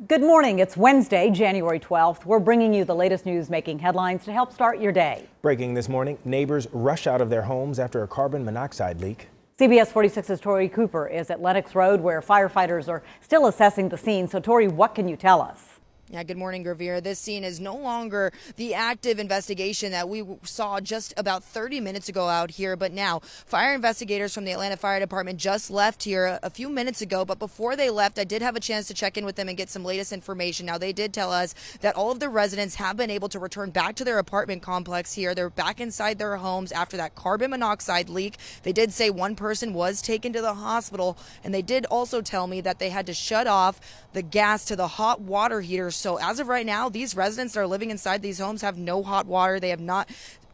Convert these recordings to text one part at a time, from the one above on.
Good morning. It's Wednesday, January 12th. We're bringing you the latest news making headlines to help start your day. Breaking this morning, neighbors rush out of their homes after a carbon monoxide leak. CBS 46's Tori Cooper is at Lenox Road, where firefighters are still assessing the scene. So, Tori, what can you tell us? Yeah, good morning, Gravir. This scene is no longer the active investigation that we saw just about 30 minutes ago out here, but now fire investigators from the Atlanta Fire Department just left here a few minutes ago. But before they left, I did have a chance to check in with them and get some latest information. Now, they did tell us that all of the residents have been able to return back to their apartment complex here. They're back inside their homes after that carbon monoxide leak. They did say one person was taken to the hospital, and they did also tell me that they had to shut off the gas to the hot water heaters. So as of right now, these residents that are living inside these homes have no hot water. They have not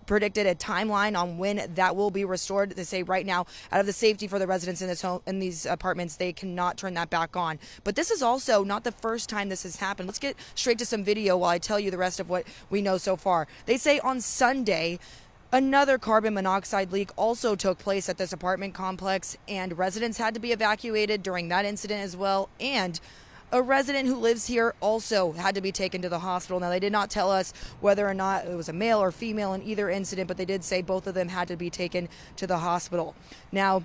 predicted a timeline on when that will be restored. They say right now, out of the safety for the residents in this home, in these apartments, they cannot turn that back on. But this is also not the first time this has happened. Let's get straight to some video while I tell you the rest of what we know so far. They say on Sunday, another carbon monoxide leak also took place at this apartment complex, and residents had to be evacuated during that incident as well. And a resident who lives here also had to be taken to the hospital. Now, they did not tell us whether or not it was a male or female in either incident, but they did say both of them had to be taken to the hospital. Now,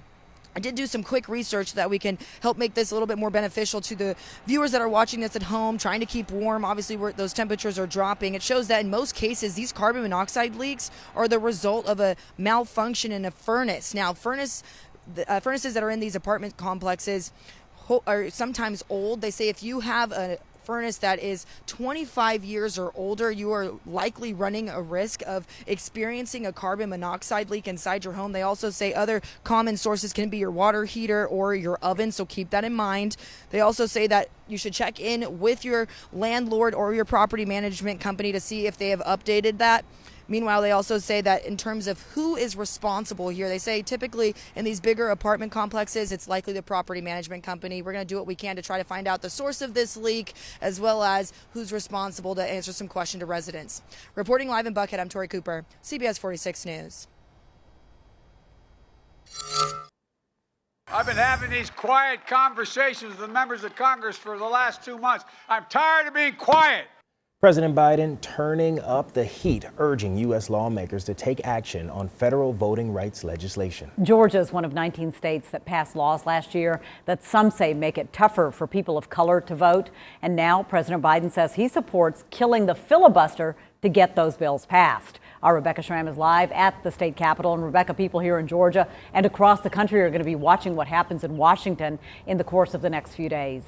I did do some quick research so that we can help make this a little bit more beneficial to the viewers that are watching this at home, trying to keep warm. Obviously, those temperatures are dropping. It shows that in most cases, these carbon monoxide leaks are the result of a malfunction in a furnace. Now, furnaces that are in these apartment complexes are sometimes old. They say if you have a furnace that is 25 years or older, you are likely running a risk of experiencing a carbon monoxide leak inside your home. They also say other common sources can be your water heater or your oven, so keep that in mind. They also say that you should check in with your landlord or your property management company to see if they have updated that. Meanwhile, they also say that in terms of who is responsible here, they say typically in these bigger apartment complexes, it's likely the property management company. We're going to do what we can to try to find out the source of this leak, as well as who's responsible, to answer some questions to residents. Reporting live in Buckhead, I'm Tori Cooper, CBS 46 News. I've been having these quiet conversations with the members of Congress for the last 2 months. I'm tired of being quiet. President Biden turning up the heat, urging U.S. lawmakers to take action on federal voting rights legislation. Georgia is one of 19 states that passed laws last year that some say make it tougher for people of color to vote. And now President Biden says he supports killing the filibuster to get those bills passed. Our Rebecca Schramm is live at the state capitol. And Rebecca, people here in Georgia and across the country are going to be watching what happens in Washington in the course of the next few days.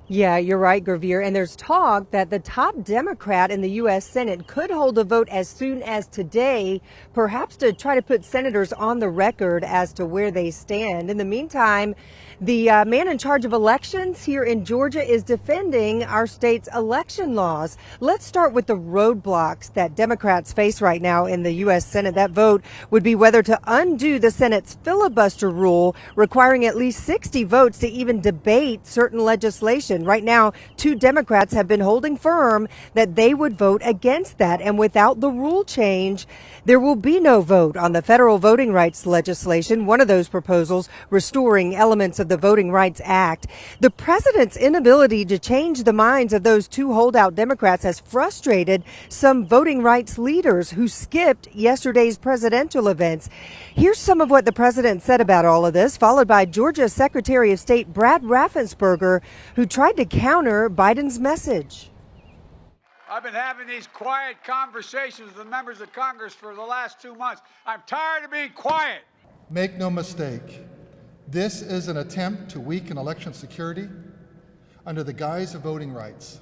Yeah, you're right, Gravir. And there's talk that the top Democrat in the U.S. Senate could hold a vote as soon as today, perhaps to try to put senators on the record as to where they stand. In the meantime, the man in charge of elections here in Georgia is defending our state's election laws. Let's start with the roadblocks that Democrats face right now in the U.S. Senate. That vote would be whether to undo the Senate's filibuster rule, requiring at least 60 votes to even debate certain legislation. Right now, 2 Democrats have been holding firm that they would vote against that. And without the rule change, there will be no vote on the federal voting rights legislation, one of those proposals restoring elements of the Voting Rights Act. The president's inability to change the minds of those 2 holdout Democrats has frustrated some voting rights leaders who skipped yesterday's presidential events. Here's some of what the president said about all of this, followed by Georgia Secretary of State Brad Raffensperger, who tried to counter Biden's message. I've been having these quiet conversations with the members of Congress for the last 2 months. I'm tired of being quiet. Make no mistake, this is an attempt to weaken election security under the guise of voting rights.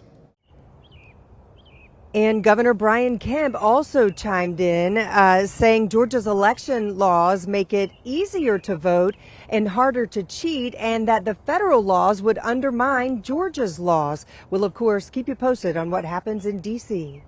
And Governor Brian Kemp also chimed in, saying Georgia's election laws make it easier to vote and harder to cheat, and that the federal laws would undermine Georgia's laws. We'll, of course, keep you posted on what happens in D.C.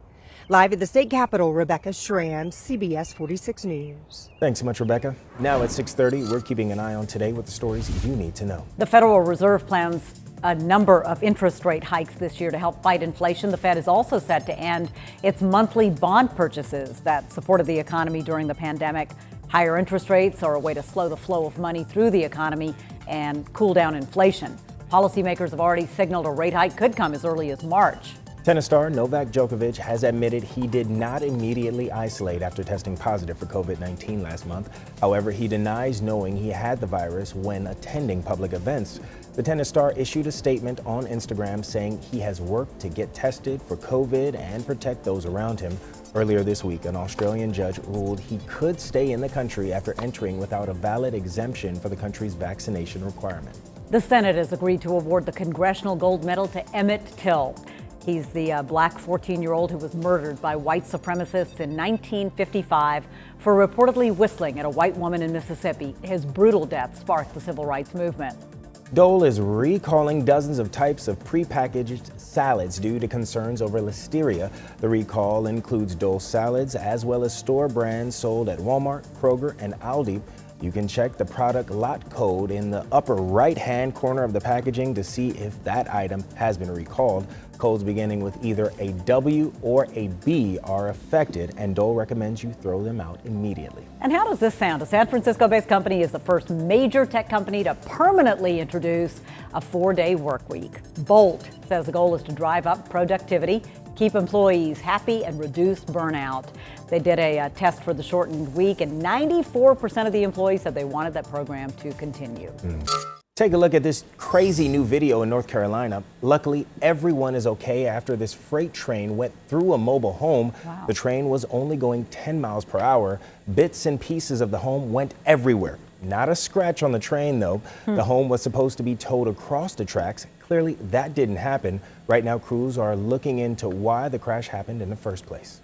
Live at the state capitol, Rebecca Schramm, CBS 46 News. Thanks so much, Rebecca. Now at 6:30, we're keeping an eye on today with the stories you need to know. The Federal Reserve plans a number of interest rate hikes this year to help fight inflation. The Fed is also set to end its monthly bond purchases that supported the economy during the pandemic. Higher interest rates are a way to slow the flow of money through the economy and cool down inflation. Policymakers have already signaled a rate hike could come as early as March. Tennis star Novak Djokovic has admitted he did not immediately isolate after testing positive for COVID-19 last month. However, he denies knowing he had the virus when attending public events. The tennis star issued a statement on Instagram saying he has worked to get tested for COVID and protect those around him. Earlier this week, an Australian judge ruled he could stay in the country after entering without a valid exemption for the country's vaccination requirement. The Senate has agreed to award the Congressional Gold Medal to Emmett Till. He's the black 14-year-old who was murdered by white supremacists in 1955 for reportedly whistling at a white woman in Mississippi. His brutal death sparked the civil rights movement. Dole is recalling dozens of types of prepackaged salads due to concerns over listeria. The recall includes Dole salads as well as store brands sold at Walmart, Kroger, and Aldi. You can check the product lot code in the upper right-hand corner of the packaging to see if that item has been recalled. Codes beginning with either a W or a B are affected, and Dole recommends you throw them out immediately. And how does this sound? A San Francisco-based company is the first major tech company to permanently introduce a 4-day work week. Bolt says the goal is to drive up productivity, keep employees happy, and reduce burnout. They did a test for the shortened week, and 94% of the employees said they wanted that program to continue. Take a look at this crazy new video in North Carolina. Luckily, everyone is okay after this freight train went through a mobile home. Wow. The train was only going 10 miles per hour. Bits and pieces of the home went everywhere. Not a scratch on the train, though. The home was supposed to be towed across the tracks. Clearly, that didn't happen. Right now, crews are looking into why the crash happened in the first place.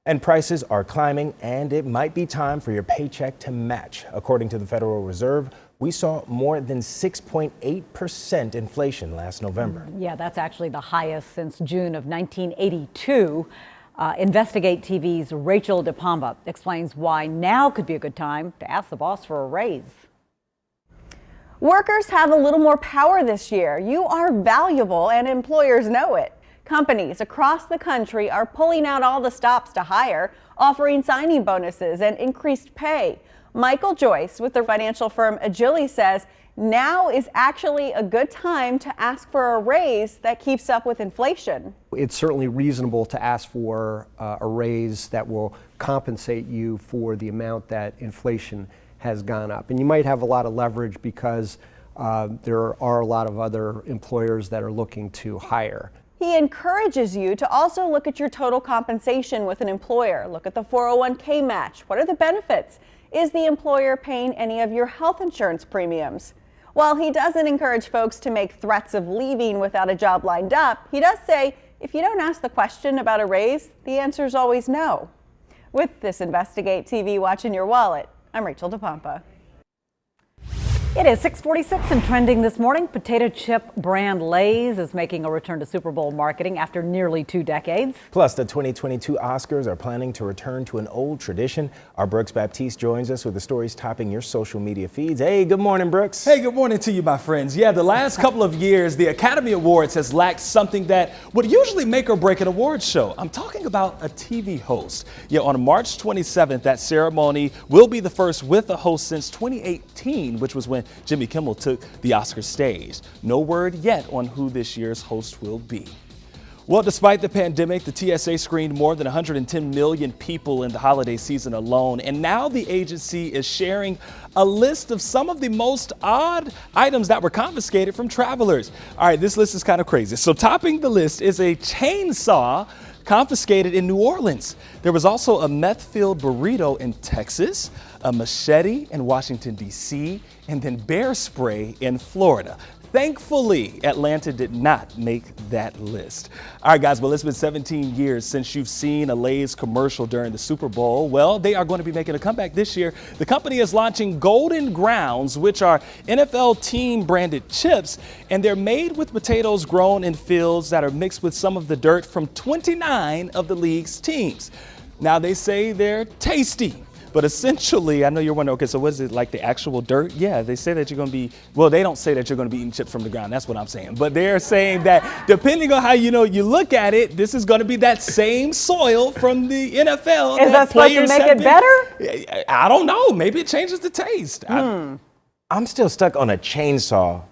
And prices are climbing, and it might be time for your paycheck to match. According to the Federal Reserve, we saw more than 6.8% inflation last November. Yeah, that's actually the highest since June of 1982. Investigate TV's Rachel DePomba explains why now could be a good time to ask the boss for a raise. Workers have a little more power this year. You are valuable and employers know it. Companies across the country are pulling out all the stops to hire, offering signing bonuses and increased pay. Michael Joyce with the financial firm Agili says now is actually a good time to ask for a raise that keeps up with inflation. It's certainly reasonable to ask for a raise that will compensate you for the amount that inflation has gone up. And you might have a lot of leverage because there are a lot of other employers that are looking to hire. He encourages you to also look at your total compensation with an employer. Look at the 401k match. What are the benefits? Is the employer paying any of your health insurance premiums? While he doesn't encourage folks to make threats of leaving without a job lined up, he does say if you don't ask the question about a raise, the answer is always no. With this Investigate TV Watch in Your Wallet, I'm Rachel DePompa. It is 6:46 and trending this morning. Potato chip brand Lay's is making a return to Super Bowl marketing after nearly 2 decades. Plus, the 2022 Oscars are planning to return to an old tradition. Our Brooks Baptiste joins us with the stories topping your social media feeds. Hey, good morning, Brooks. Hey, good morning to you, my friends. Yeah, the last couple of years, the Academy Awards has lacked something that would usually make or break an awards show. I'm talking about a TV host. Yeah, on March 27th, that ceremony will be the first with a host since 2018, which was when Jimmy Kimmel took the Oscar stage. No word yet on who this year's host will be. Well, despite the pandemic, the TSA screened more than 110 million people in the holiday season alone. And now the agency is sharing a list of some of the most odd items that were confiscated from travelers. All right, this list is kind of crazy. So topping the list is a chainsaw confiscated in New Orleans. There was also a meth-filled burrito in Texas, a machete in Washington, D.C., and then bear spray in Florida. Thankfully, Atlanta did not make that list. All right, guys, well, it's been 17 years since you've seen a Lay's commercial during the Super Bowl. Well, they are going to be making a comeback this year. The company is launching Golden Grounds, which are NFL team branded chips, and they're made with potatoes grown in fields that are mixed with some of the dirt from 29 of the league's teams. Now, they say they're tasty. But essentially, I know you're wondering, okay, so what is it, like the actual dirt? Yeah, they say that you're going to be, well, they don't say that you're going to be eating chips from the ground. That's what I'm saying. But they're saying that depending on how you look at it, this is going to be that same soil from the NFL. Is that supposed to make it better? I don't know. Maybe it changes the taste. I'm still stuck on a chainsaw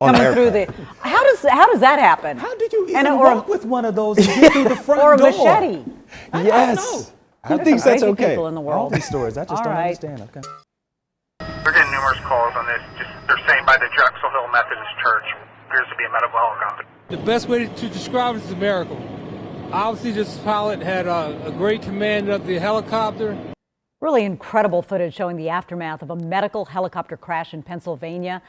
On the coming through the. airplane. How does that happen? How do you even or walk with one of those and get through the front or a door? machete? Yes. Who There's thinks some that's crazy okay? people in the All world. these stories, I just All don't right. understand. Okay. We're getting numerous calls on this. Just they're saying by the Drexel Hill Methodist Church appears to be a medical helicopter. The best way to describe it is a miracle. Obviously, this pilot had a great command of the helicopter. Really incredible footage showing the aftermath of a medical helicopter crash in Pennsylvania.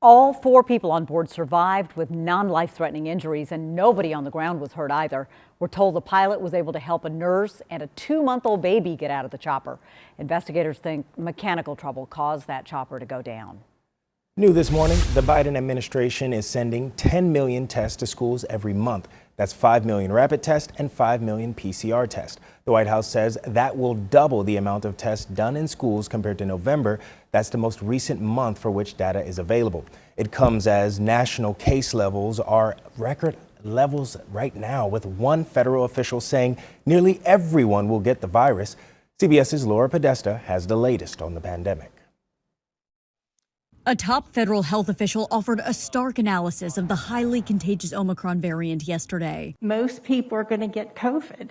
All 4 people on board survived with non-life-threatening injuries, and nobody on the ground was hurt either. We're told the pilot was able to help a nurse and a 2-month-old baby get out of the chopper. Investigators think mechanical trouble caused that chopper to go down. New this morning, the Biden administration is sending 10 million tests to schools every month. That's 5 million rapid tests and 5 million PCR tests. The White House says that will double the amount of tests done in schools compared to November. That's the most recent month for which data is available. It comes as national case levels are record levels right now, with one federal official saying nearly everyone will get the virus. CBS's Laura Podesta has the latest on the pandemic. A top federal health official offered a stark analysis of the highly contagious Omicron variant yesterday. Most people are going to get COVID.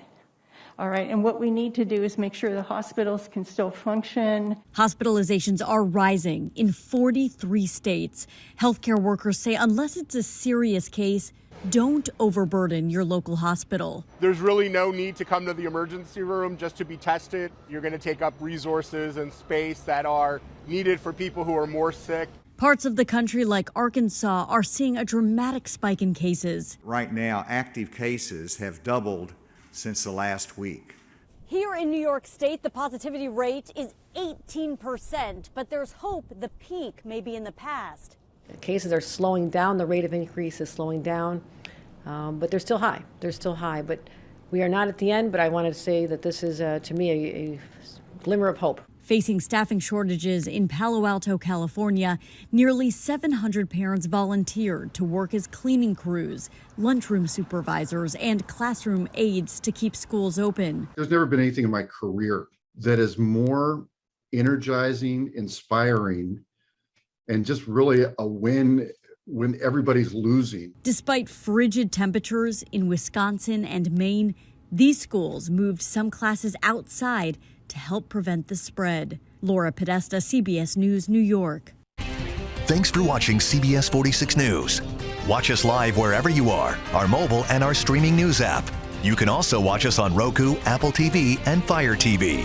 All right, and what we need to do is make sure the hospitals can still function. Hospitalizations are rising in 43 states. Healthcare workers say unless it's a serious case, don't overburden your local hospital. There's really no need to come to the emergency room just to be tested. You're going to take up resources and space that are needed for people who are more sick. Parts of the country like Arkansas are seeing a dramatic spike in cases. Right now, active cases have doubled since the last week. Here in New York State, the positivity rate is 18%, but there's hope the peak may be in the past. Cases are slowing down. The rate of increase is slowing down, but they're still high. They're still high, but we are not at the end. But I wanted to say that this is, to me, a glimmer of hope. Facing staffing shortages in Palo Alto, California, nearly 700 parents volunteered to work as cleaning crews, lunchroom supervisors, and classroom aides to keep schools open. There's never been anything in my career that is more energizing, inspiring, and just really a win when everybody's losing. Despite frigid temperatures in Wisconsin and Maine, these schools moved some classes outside to help prevent the spread. Laura Podesta, CBS News, New York. Thanks for watching CBS 46 News. Watch us live wherever you are, our mobile and our streaming news app. You can also watch us on Roku, Apple TV, and Fire TV.